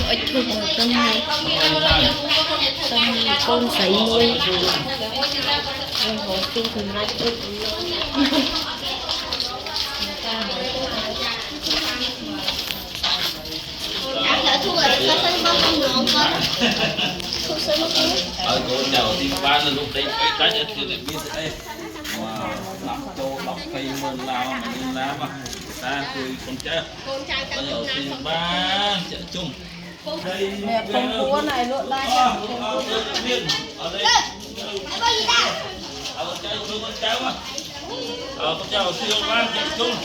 ít thôi tâm này con sấy môi con hồ phi thường lại được thu ở đây có bao nhiêu ngon con thu sấy môi cô chào thì ban là lúc đấy cái trái thì lại biết đây wow lắm châu lọc cây mơn lao mà nên lá mà ta cười con trai bây giờ thì ban chợ chung đẹp phong phú này lộn lại ở đây có gì ta con trai thương con cháu mà con cháu siêu ban chợ chung